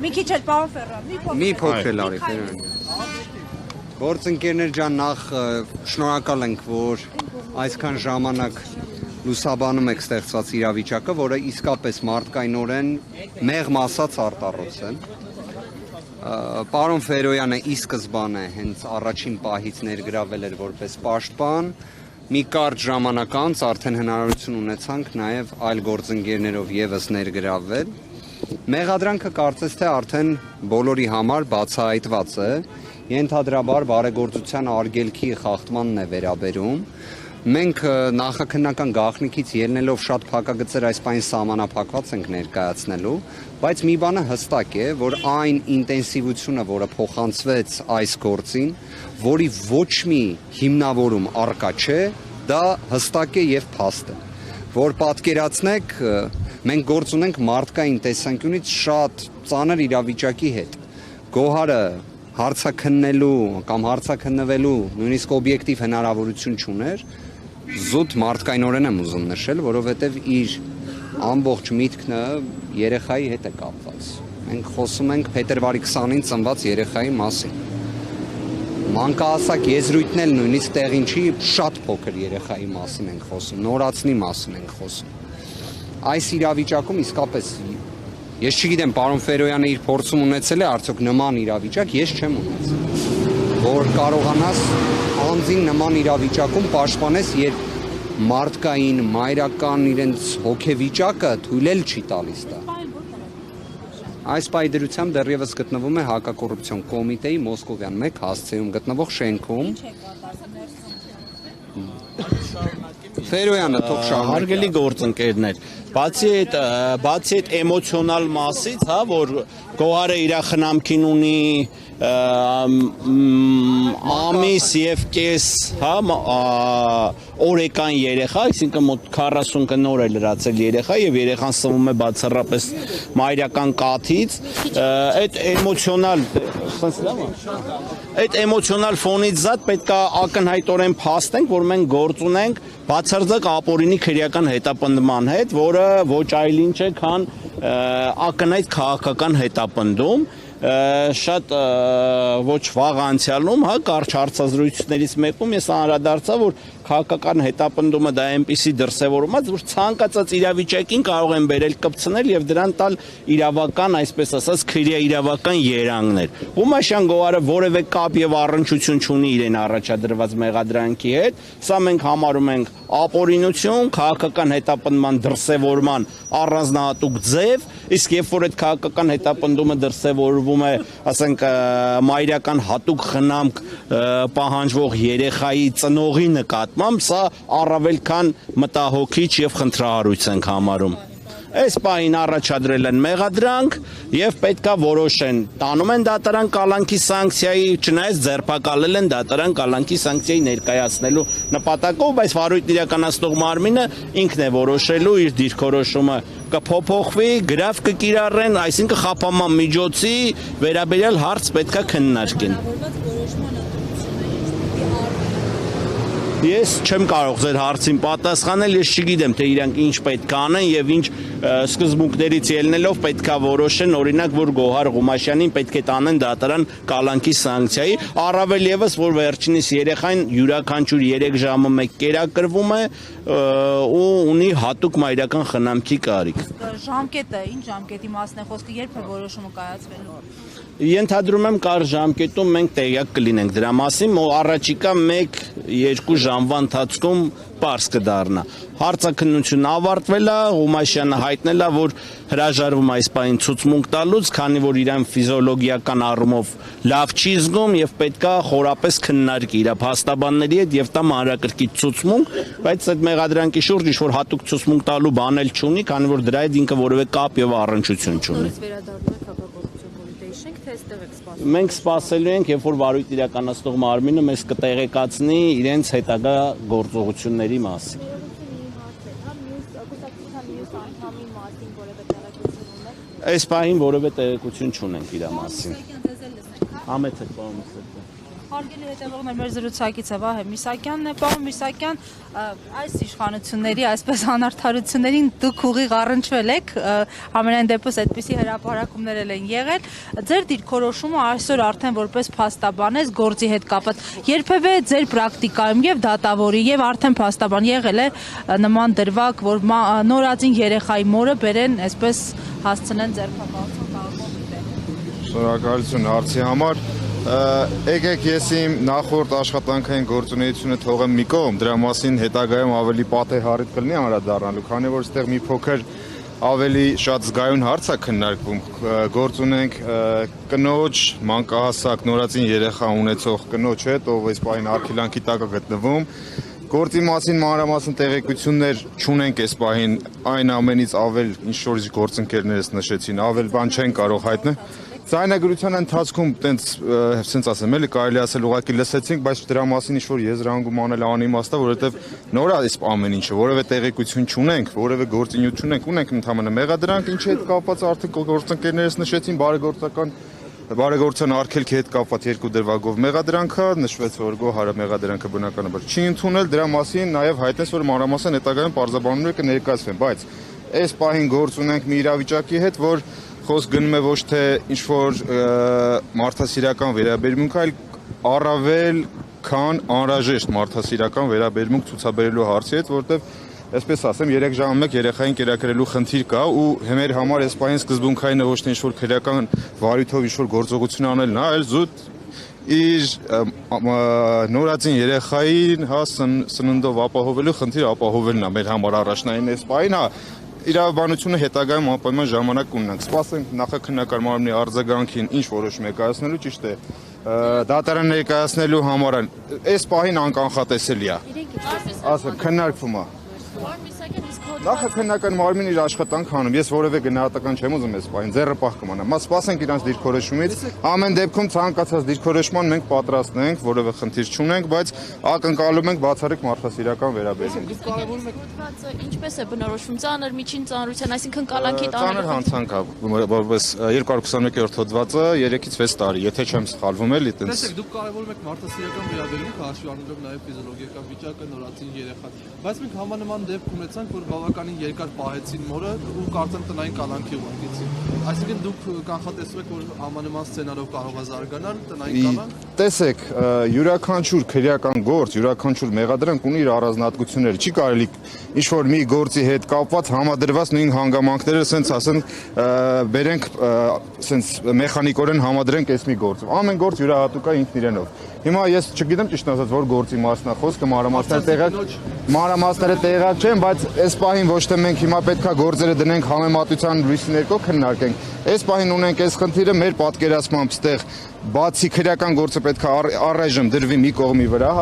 Մի քիչ էլ պարոն Ֆերրան, մի փոքր արի Գործընկերներ ջան, նախ շնորհակալ ենք, որ այսքան ժամանակ լուսաբանում եք ստեղծված իրավիճակը, որը իսկապես մարդկայնորեն մեղմ ասած արտառոց է։ Պարոն Ֆերոյանը ի սկզբանե հենց առաջին պահից ներգրավել էր որպես պաշտպան, մի կարճ ժամանակ անց արդեն հնարավորություն ունեցանք նաև այլ գործընկերներով եւս ներգրավել։ Մեղադրանքը կարծես թե արդեն բոլորի համար բացահայտված է, ենթադրաբար բարեգործության արգելքի խախտմանն է վերաբերում։ Մենք նախաքննական գաղտնիքից ելնելով շատ փակագծեր այս պահին սահմանափակված ենք ներկայացնելու, բայց մի բանը հստակ է, որ այն ինտենսիվությունը, որը փոխանցվեց այս գործին, որի ոչ մի հիմնավորում առկա չէ, դա հստակ է եւ փաստ է։ Որ պատկերացնեք, մենք գործ ունենք մարդկային տեսանկյունից շատ ծանր իրավիճակի հետ։ Գոհարը հարցաքննելու կամ հարցաքննվելու նույնիսկ օբյեկտիվ հնարավորություն չուներ, զուտ մարդկայնորեն եմ ուզում նշել, որովհետև իր ամբողջ միտքն երեխայի հետ է կապված։ Մենք խոսում ենք փետրվարի 20-ին ծնված երեխայի մասին։ Մանկահասակ եզրույթն էլ նույնիսկ տեղին չի, շատ փոքր երեխայի մասին ենք խոսում, նորածնի մասին ենք խոսում։ Այս իրավիճակում իսկապես ես չգիտեմ, պարոն Ֆերոյանը իր փորձում ունեցել է արդյոք նման իրավիճակ, ես չեմ ունեցել, որ կարողանաս անձին նման իրավիճակում պաշտպանես, երբ մարդկային, մայրական իրենց հոգեվիճակը թույլ էլ չի տալիս դա։ Այս պայդրությամբ դեռևս գտնվում է հակակոռուպցիոն կոմիտեի Մոսկովյան 1 հասցեում գտնվող շենքում։ Ֆերոյանը թող շարունակի։ Հարգելի գործընկերներ, բացի այդ էմոցիոնալ մասից, հա, որ Գոհարը իր խնամքին ունի ամիս եւ կես, հա, օրեկան երեխա, այսինքն մոտ 40 կնոր է լրացել երեխա եւ երեխան սնվում է բացառապես մայրական կաթից, այդ էմոցիոնալ ֆոնից զատ պետք է ակնհայտորեն փաստենք, որ մենք գործ ունենք բացարձակ ապօրինի քրեական հետապնդման հետ, որը ոչ այլ ինչ է, քան ակնհայտ քաղաքական հետապնդում, շատ ոչ վաղ անցյալում, հա, կարճ հարցազրույցներից մեկում ես անդրադարձա, որ քաղաքական հետապնդումը դա այնպիսի դրսևորումից, որ ցանկացած իրավիճակին կարող են բերել կպցնել եւ դրան տալ իրավական, այսպես ասած, քրեաիրավական երանգներ։ Ղումաշյան Գոհարը որևէ կապ եւ առնչություն չունի իրեն առաջադրված մեղադրանքի հետ, սա մենք համարում ենք ապօրինություն, քաղաքական հետապնդման դրսևորման առանձնահատուկ ձև, իսկ երբ որ այդ քաղաքական հետապնդումը դրսևորվում է, ասենք, մայրական հատուկ խնամք պահանջվող երեխայի ծնողի նկատմամբ, սա առավել քան մտահոգիչ եւ խնդրահարույց ենք համարում։ Այս պահին առաջադրել են մեղադրանք եւ պետքա որոշեն, տանում են դատարան կալանքի սանկցիայի, չնայած ձերբակալել են դատարան կալանքի սանկցիայի ներկայացնելու նպատակով, բայց վարույթ իրականացնող մարմինը ինքն է որոշելու իր դիրքորոշումը կփոփոխվի, գրավ կկիրառեն, այսինքն խափանման միջոցի վերաբերյալ հարց պետքա քննարկեն։ Ես չեմ կարող ձեր հարցին պատասխանել, ես չգիտեմ, թե իրանք ինչ պետք է անեն եւ ինչ սկզբունքներից ելնելով պետքա որոշեն, օրինակ, որ Գոհար Ղումաշյանին պետք է տանեն դատարան կալանքի սանկցիայի, առավել եւս, որ վերջինիս երեխային յուրաքանչյուր 3 ժամը մեկ կերակրվում է ու ունի հատուկ մայրական խնամքի կարիք։ Ժամկետը, ինչ ժամկետի մասն է խոսքը, երբ է որոշումը կայացվելու։ Ենթադրում եմ կար ժամկետում մենք տեղյակ կլինենք դրա մասին, առաջիկա 1-2 ժամվա ընթացքում պարզ կդառնա։ Հարցաքննությունն ավարտվել է, Ղումաշյանը հայտնել է, որ հրաժարվում է այս պահին ցուցմունք տալուց, քանի որ իրան ֆիզիոլոգիական առումով լավ չի զգում եւ պետքա խորապես քննարկի իր փաստաբանների հետ եւ տա մանրակրկիտ ցուցմունք, բայց այդ մեղադրանքի շուրջ ինչ որ հատուկ ցուցմունք տալու բան էլ չունի, քանի որ դրա հետ ինքը որևէ կապ եւ առնչություն չունի։ Մենք սպասելու ենք, երբ որ վարույթ իրականացնող մարմինը մեզ կտեղեկացնի իրենց հետագա գործողությունների մասին։ Այս պահին որևէ տեղեկություն չունենք իր մասին։ Համեցեք, պարոն Մուսեթյան։ Հարգելի հետևողներ, մեր զրուցակիցը Վահե Միսակյանն է, պարոն Միսակյան, այս իշխանությունների, այսպես անարդարություններին դուք ուղիղ առնչվել եք, համենայն դեպս այդպիսի հրապարակումներ են եղել, ձեր դիրքորոշումը այսօր արդեն որպես փաստաբանես գործի հետ կապված, երբևէ ձեր պրակտիկայում եւ դատավորի եւ արդեն փաստաբան եղել է նման դրվագ, որ նորածին երեխայի մորը բերեն, այսպես հասցնեն ձերբակալության կարգով դեպք։ Շնորհակալություն հարցի համար։ Եկեք ես իմ նախորդ աշխատանքային գործունեությունը թողեմ մի կողմ, դրա մասին հետագայում ավելի պատեհարիտ կլինի անդրադառնալու, քանի որ այստեղ մի փոքր ավելի շատ զգայուն հարց է քննարկվում, գործ ունենք կնոջ մանկահասակ նորածին երեխա ունեցող կնոջ հետ, ով այս պահին արգելանքի տակ է գտնվում, գործի մասին մանրամասն տեղեկություններ չունենք այս պահին, այն ամենից ավել ինչ որ գործընկերներս նշեցին, ավել բան չեն կարող հայտնել։ Ձայնագրության ընթացքում տենց ասեմ, էլի կարելի ասել ուղղակի լսեցինք, բայց դրա մասին ինչ որ եզրահանգում անել անիմաստ է, որովհետև նոր է այս ամեն ինչը, որևէ տեղեկություն չունենք, որևէ գործունեություն չունենք, ունենք ընդհանրապես մեղադրանք, ինչի հետ կապված արդեն գործընկերներս նշեցին բարեգործական արգելքի հետ կապված երկու դրվագով մեղադրանքը, նշվեց որ գոհարը մեղադրանքը բնականաբար չի ընդունել, դրա մասին նաև հայտնեց որ մանրամասն հետագայում պարզաբանումներ կներկայացվեն, բայց այս պահին գործ ունենք մի իրավիճակի հետ, որ խոսք գնում է ոչ թե ինչ-որ մարդասիրական վերաբերմունք, այլ առավել քան անհրաժեշտ մարդասիրական վերաբերմունք ցուցաբերելու հարցի հետ, որտեղ այսպես ասեմ 3 ժամը 1 երեխային կերակրելու խնդիր կա ու մեր համար այս պահին սկզբունքային ոչ թե ինչ-որ քրեական վարույթով ինչ-որ գործողություն անելն է, այլ զուտ իր նորածին երեխային սննդով ապահովելու խնդիր ապահովելն է մեր համար առաջնային այս պահին, իրավաբանությունը հետագայում անպայման ժամանակ կունենանք։ Սպասենք նախաքննական մարմնի արձագանքին ինչ որոշում է կայացնելու, ճիշտ է, դատարան ներկայացնելու համար այս պահին անկանխատեսելի է։ Ասեմ, քննարկվում է։ Նախաքննական մարմինը իր աշխատանք անում, ես որևէ գնահատական չեմ ուզում այս պահին, ձեռը պահ կմնա։ Սպասենք իրանց դիրքորոշումից, ամեն դեպքում ցանկացած դիրքորոշման մենք պատրաստ ենք, որևէ խնդիր չունենք, բայց ակնկալում ենք բացառիկ մարդասիրական վերաբերմունք։ Ինչպես է բնորոշվում ծանր միջին ծանրության, այսինքն կալանքի ծանր հանցանք է, որպես 221-րդ հոդվածը 3-ից 6 տարի, եթե չեմ սխալվում էլի, տենց։ Տեսեք, դուք կարևորում եք մարդասիրական վերաբերմունքը, հաշվի առնելով նաև ֆիզիոլոգիական վիճակը, նորածին երեխան։ Բայց մենք համանման դեպք ունեցանք, որ բավականին երկար պահեցին մորը ու կարծեմ տնային կալանքի ուղարկեցին։ Այսինքն դուք կանխատեսում եք, որ համանման սցենարով կարող է զարգանալ տնային կալանք։ Տեսեք, յուրաքանչյուր քրեական գործ, յուրաքանչյուր մեղադրանք ունի իր առանձնահատկությունները։ Չի կարելի ինչ-որ մի գործի հետ կապված համադրված նույն հանգամանքները, ասենց ասեն, բերենք, ասենց մեխանիկորեն համադրենք այս մի գործով։ Ամեն գործ յուրահատուկ է ինքն իրենով։ Հիմա ես չգիտեմ ճիշտ ասած որ գործի մասն է խոսքը, մանրամասները տեղակ չեն, բայց այս պահին ոչ թե մենք հիմա պետքա գործերը դնենք համեմատության լույսի ներքո քննարկենք։ Այս պահին ունենք այս խնդիրը մեր պատկերացմամբ ստեղ բացի քրեական գործը պետքա առայժմ դրվի մի կողմի վրա,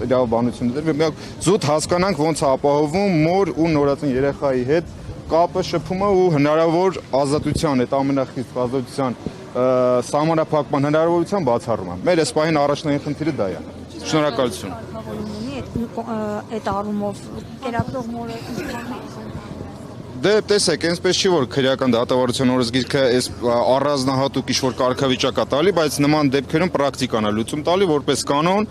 իրավաբանությունը դրվի, զուտ հասկանանք ոնց է ապահովում մոր ու նորածին երեխայի հետ կապը, շփումը ու հնարավոր ազատության, այդ ամենախիստ ազատության սահմանափակման հնարավորության բացառումը։ Մեր այս պահին առաջնային խնդիրը դա է։ Շնորհակալություն։ Այդ առումով կերակրող մորը Դե տեսեք, այնպես չի որ քրեական դատավարության օրենսգիրքը այս առանձնահատուկ ինչ-որ կարգավիճակ է տալի, բայց նման դեպքերում պրակտիկան է լուծում տալի որպես կանոն,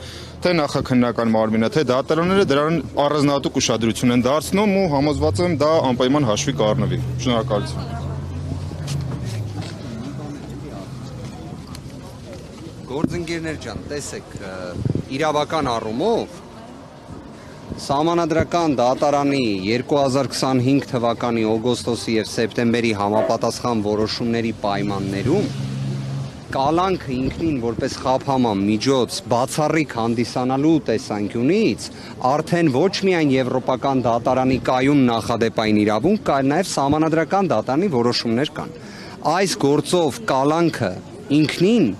թե նախաքննական մարմինը, թե դատարանները դրան առանձնահատուկ ուշադրություն են դարձնում ու համոզված եմ դա անպայման հաշվի կառնվի։ Շնորհակալություն։ Գործընկերներ ջան, տեսեք, իրավական առումով Սահմանադրական դատարանի 2025 թվականի օգոստոսի եւ սեպտեմբերի համապատասխան որոշումների պայմաններում կալանքը ինքնին որպես խափանման միջոց բացառիկ հանդիսանալու տեսանկյունից արդեն ոչ միայն Եվրոպական դատարանի կայուն նախադեպային իրավունք, այլ նաեւ Սահմանադրական դատարանի որոշումներ կան։ Այս գործով կալանքը ինքնին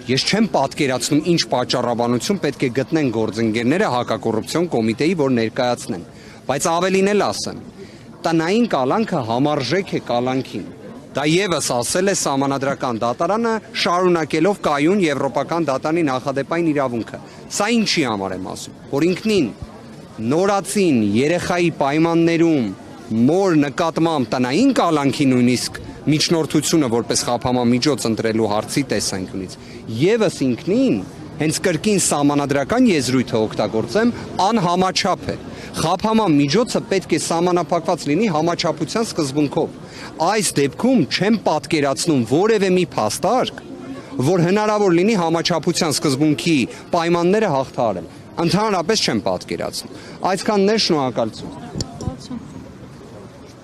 Ես չեմ պատկերացնում ինչ պատճառաբանություն պետք է գտնեն գործընկերները հակակոռուպցիոն կոմիտեի, որ ներկայացնեն, բայց ավելին էլ ասեմ, տնային կալանքը համարժեք է կալանքին։ Դա եւս ասել է Սահմանադրական դատարանը, շարունակելով կայուն Եվրոպական դատարանի նախադեպային իրավունքը։ Սա ինչի համար եմ ասում, որ ինքնին նորածին երեխայի պայմաններում մոր նկատմամբ տնային կալանքի նույնիսկ միջնորդությունը որպես խափանման միջոց ընտրելու հարցի տեսանկյունից եւս ինքնին հենց կրկին սահմանադրական եզրույթը օգտագործեմ, անհամաչափ է։ Խափաման միջոցը պետք է սահմանափակված լինի համաչափության սկզբունքով։ Այս դեպքում չեմ պատկերացնում որևէ մի փաստարկ, որ հնարավոր լինի համաչափության սկզբունքի պայմանները հաղթահարել։ Ընդհանրապես չեմ պատկերացնում։ Այսքանն է, շնորհակալություն։